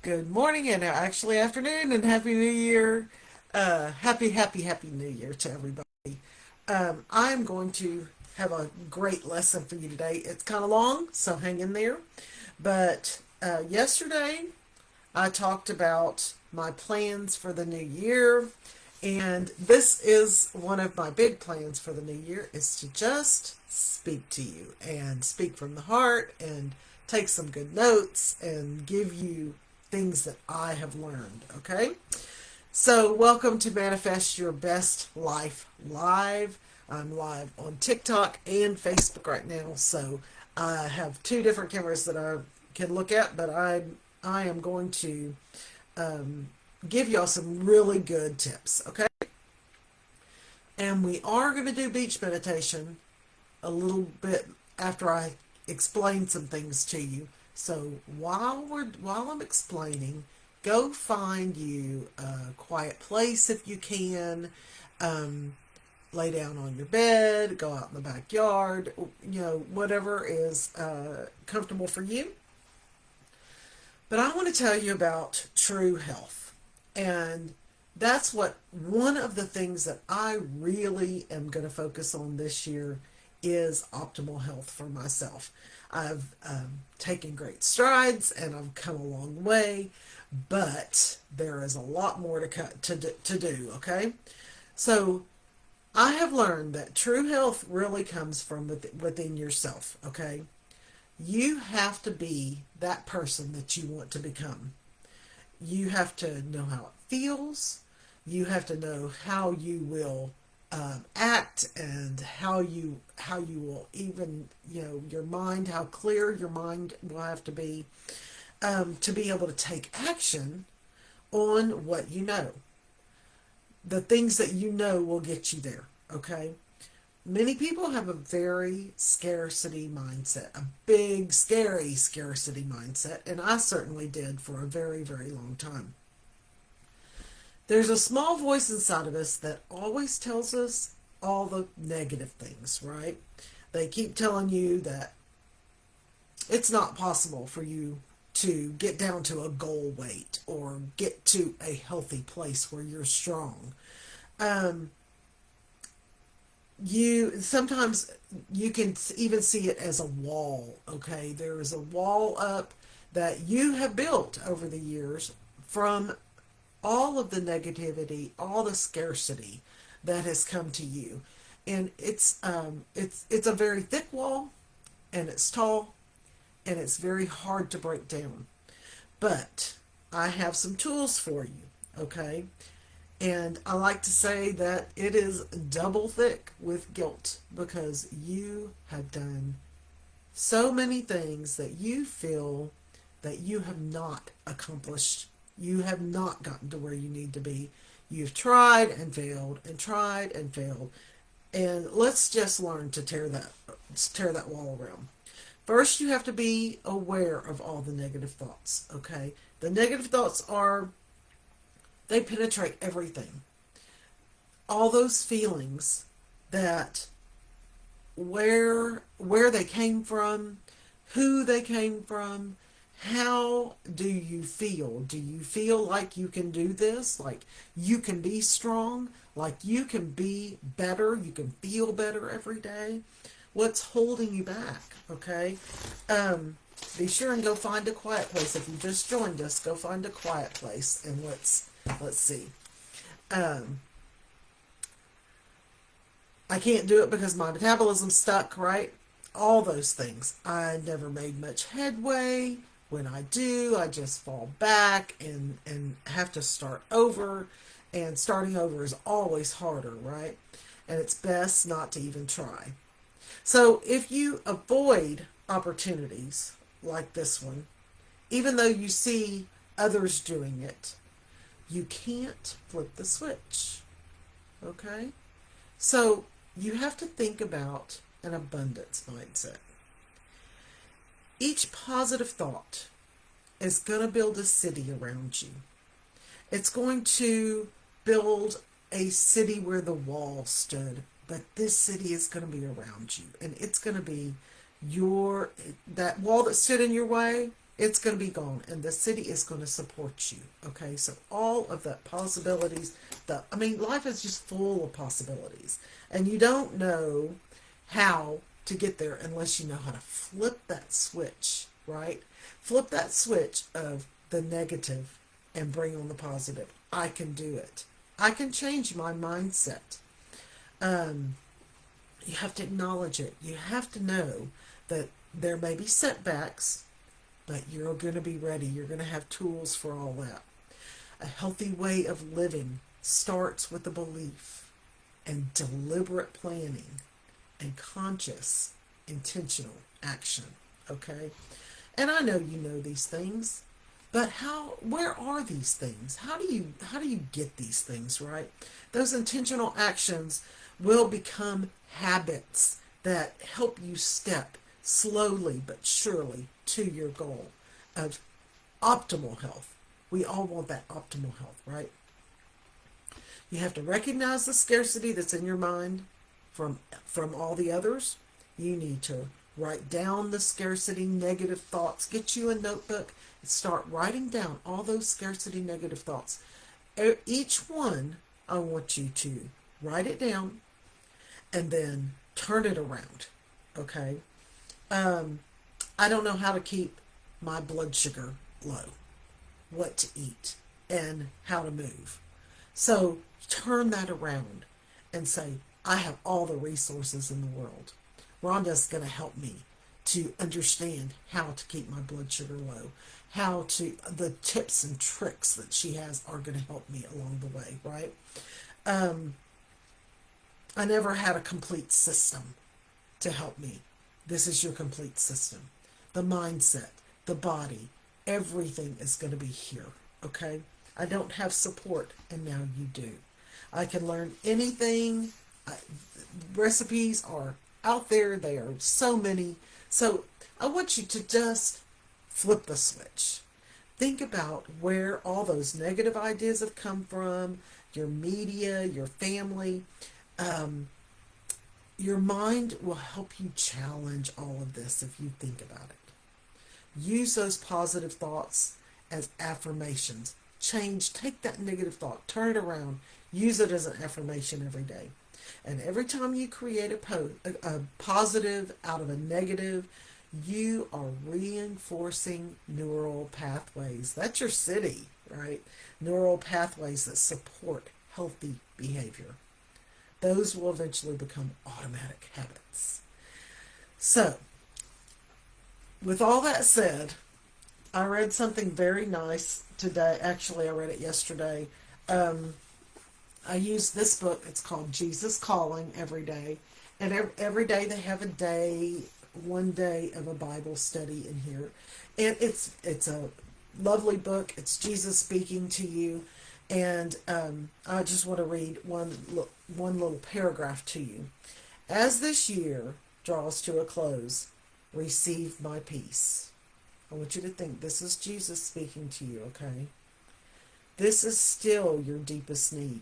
Good morning and actually afternoon and Happy New Year. Happy New Year to everybody. I'm going to have a great lesson for you today. It's kind of long, so hang in there. But yesterday I talked about my plans for the new year, and this is one of my big plans for the new year is to just speak to you and speak from the heart and take some good notes and give you things that I have learned, okay? So, welcome to Manifest Your Best Life Live. I'm live on TikTok and Facebook right now, so I have two different cameras that I can look at, but I am going to um, give y'all some really good tips, okay? And we are going to do beach meditation a little bit after I explain some things to you. So while I'm explaining, go find you a quiet place if you can. Um, Lay down on your bed, go out in the backyard, whatever is comfortable for you. But I want to tell you about true health. And that's what one of the things that I really am going to focus on this year is optimal health for myself. I've taken great strides and I've come a long way, but there is a lot more to do, okay? So I have learned that true health really comes from within yourself, okay? You have to be that person that you want to become. You have to know how it feels. You have to know how you will act and how you will even your mind, how clear your mind will have to be able to take action on what you know. The things that you know will get you there. Okay. Many people have a very scarcity mindset, a big, scary scarcity mindset, and I certainly did for a very, very long time. There's a small voice inside of us that always tells us all the negative things, right? They keep telling you that it's not possible for you to get down to a goal weight or get to a healthy place where you're strong. Um, you sometimes you can even see it as a wall. Okay, there is a wall up that you have built over the years from all of the negativity, all the scarcity that has come to you, and it's a very thick wall, and it's tall, and it's very hard to break down. But I have some tools for you, okay? And I like to say that it is double thick with guilt because you have done so many things that you feel that you have not accomplished. You have not gotten to where you need to be. You've tried and failed and tried and failed. And let's just learn to tear that wall around. First, you have to be aware of all the negative thoughts, okay? The negative thoughts they penetrate everything. All those feelings that where they came from, who they came from, how do you feel? Do you feel like you can do this? Like you can be strong? Like you can be better? You can feel better every day? What's holding you back? Okay? Be sure and go find a quiet place. If you just joined us, go find a quiet place and let's see. Um, I can't do it because my metabolism's stuck, right? All those things. I never made much headway. When I do, I just fall back and have to start over. And starting over is always harder, right? And it's best not to even try. So if you avoid opportunities like this one, even though you see others doing it, you can't flip the switch. Okay? So you have to think about an abundance mindset. Each positive thought is going to build a city around you. It's going to build a city where the wall stood, but this city is going to be around you, and it's going to be that wall that stood in your way. It's going to be gone, and the city is going to support you. Okay, so all of the possibilities, I mean, life is just full of possibilities, and you don't know how to get there unless you know how to flip that switch, right? Flip that switch of the negative and bring on the positive. I can do it. I can change my mindset. Um, you have to acknowledge it. You have to know that there may be setbacks, but you're going to be ready. You're going to have tools for all that. A healthy way of living starts with a belief and deliberate planning and conscious, intentional action. Okay? And I know you know these things, but where are these things? How do you get these things, right? Those intentional actions will become habits that help you step slowly but surely to your goal of optimal health. We all want that optimal health, right? You have to recognize the scarcity that's in your mind from all the others. You need to write down the scarcity negative thoughts. Get you a notebook and start writing down all those scarcity negative thoughts. Each one, I want you to write it down and then turn it around. Okay? Um, I don't know how to keep my blood sugar low, what to eat, and how to move. So turn that around and say, I have all the resources in the world. Rhonda's going to help me to understand how to keep my blood sugar low, the tips and tricks that she has are going to help me along the way, right? Um, I never had a complete system to help me. This is your complete system. The mindset, the body, everything is going to be here, okay? I don't have support, and now you do. I can learn anything. I, Recipes are out there. They are so many. So I want you to just flip the switch. Think about where all those negative ideas have come from, your media, your family. Um, your mind will help you challenge all of this if you think about it. Use those positive thoughts as affirmations. Take that negative thought, turn it around, use it as an affirmation every day. And every time you create a positive out of a negative, you are reinforcing neural pathways. That's your city, right? Neural pathways that support healthy behavior. Those will eventually become automatic habits. So, with all that said, I read something very nice today. Actually, I read it yesterday. Um, I use this book. It's called Jesus Calling every day. And every day they have one day of a Bible study in here. And it's a lovely book. It's Jesus speaking to you. And I just want to read one little paragraph to you. As this year draws to a close, receive my peace. I want you to think this is Jesus speaking to you, okay? This is still your deepest need.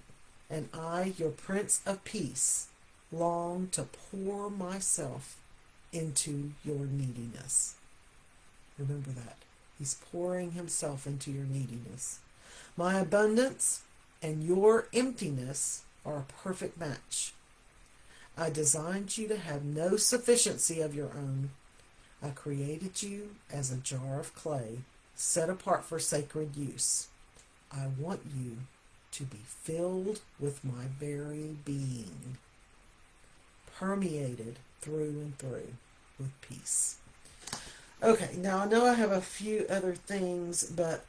And I, your Prince of Peace, long to pour myself into your neediness. Remember that. He's pouring himself into your neediness. My abundance and your emptiness are a perfect match. I designed you to have no sufficiency of your own. I created you as a jar of clay, set apart for sacred use. I want you to be filled with my very being, permeated through and through with peace. Okay, now I know I have a few other things, but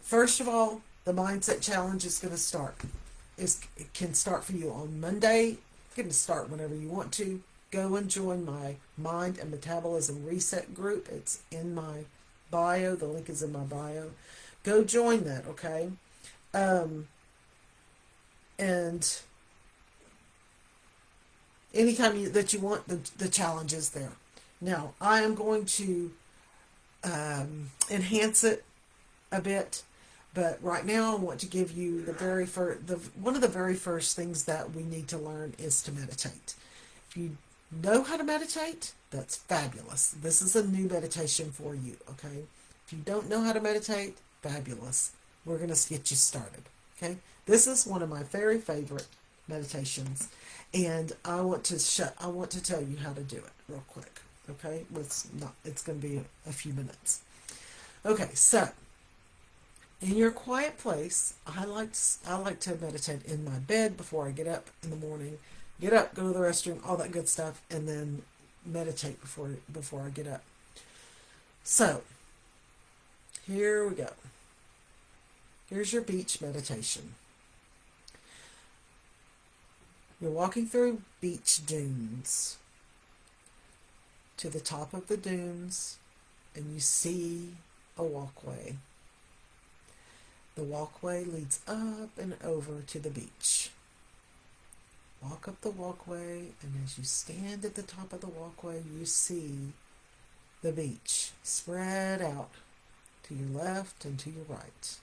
first of all, the mindset challenge is going to start. It can start for you on Monday. It can start whenever you want to. Go and join my Mind and Metabolism Reset group. It's in my bio. The link is in my bio. Go join that, okay? And anytime that you want, the challenge is there. Now, I am going to enhance it a bit, but right now I want to give you one of the very first things that we need to learn is to meditate. If you know how to meditate, That's fabulous. This is a new meditation for you, okay? If you don't know how to meditate, fabulous. We're going to get you started, okay? This is one of my very favorite meditations, and I want to tell you how to do it real quick, okay? It's going to be a few minutes. Okay, so in your quiet place, I like to meditate in my bed before I get up in the morning. Get up, go to the restroom, all that good stuff, and then meditate before I get up. So, here we go. Here's your beach meditation. You're walking through beach dunes to the top of the dunes, and you see a walkway. The walkway leads up and over to the beach. Walk up the walkway, and as you stand at the top of the walkway, you see the beach spread out to your left and to your right.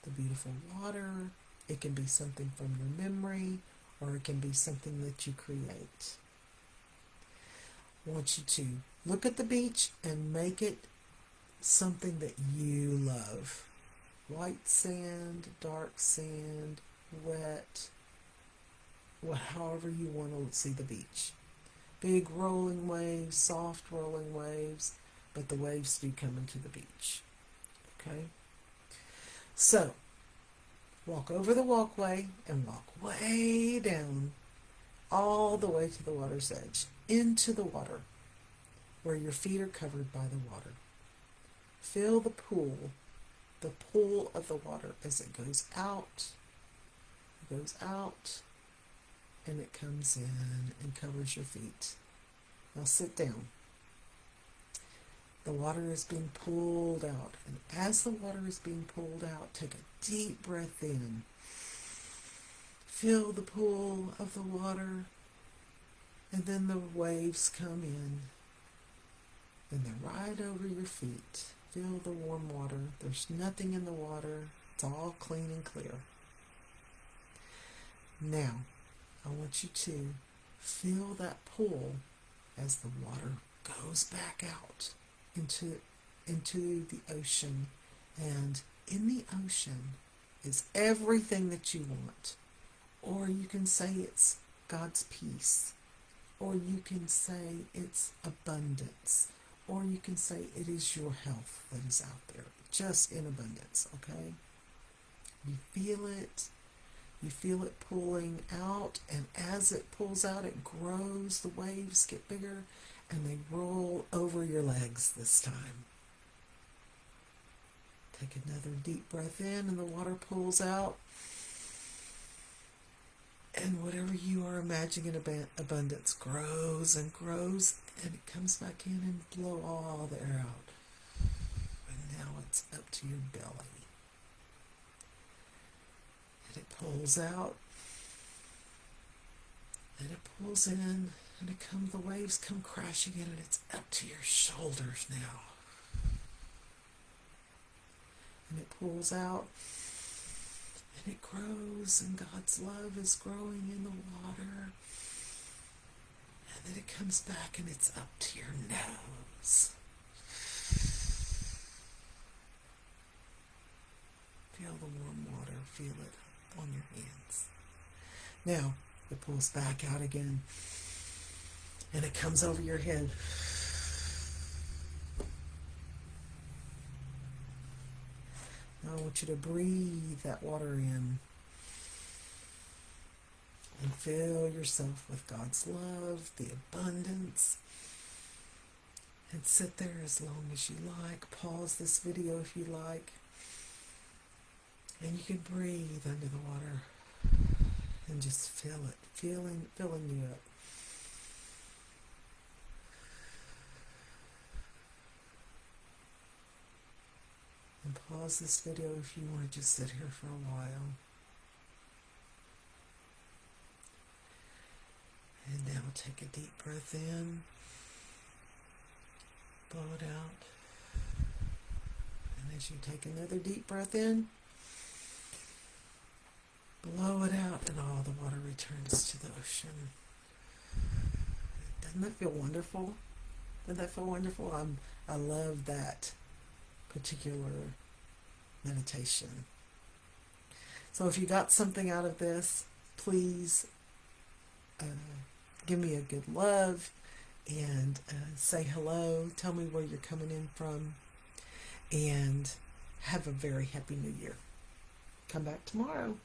The beautiful water. It can be something from your memory, or it can be something that you create. I want you to look at the beach and make it something that you love. White sand, dark sand, wet, however you want to see the beach. Big rolling waves, soft rolling waves, but the waves do come into the beach. Okay? So, walk over the walkway and walk way down all the way to the water's edge, into the water, where your feet are covered by the water. Feel the pool of the water as it goes out. It goes out, and it comes in and covers your feet. Now sit down. The water is being pulled out, and as the water is being pulled out, take a deep breath in. Feel the pull of the water, and then the waves come in, and they're right over your feet. Feel the warm water. There's nothing in the water. It's all clean and clear. Now, I want you to feel that pull as the water goes back out into the ocean. And in the ocean is everything that you want. Or you can say it's God's peace. Or you can say it's abundance. Or you can say it is your health that is out there, just in abundance, okay? You feel it. You feel it pulling out, and as it pulls out, it grows. The waves get bigger, and they roll over your legs this time. Take another deep breath in, and the water pulls out. And whatever you are imagining in abundance grows and grows, and it comes back in and blow all the air out. And now it's up to your belly. And it pulls out, and it pulls in, and the waves come crashing in, and it's up to your shoulders now. And it pulls out, and it grows, and God's love is growing in the water. And then it comes back, and it's up to your nose. Feel the warm water. Feel it on your hands. Now, it pulls back out again, and it comes over your head. Now I want you to breathe that water in and fill yourself with God's love, the abundance, and sit there as long as you like. Pause this video if you like, and you can breathe under the water and just feel it, filling you up. And pause this video if you want to just sit here for a while. And now take a deep breath in, blow it out. And as you take another deep breath in, blow it out, and all the water returns to the ocean. Doesn't that feel wonderful? Doesn't that feel wonderful? I love that particular meditation. So if you got something out of this, please uh, give me a good love and say hello. Tell me where you're coming in from, and have a very happy new year. Come back tomorrow.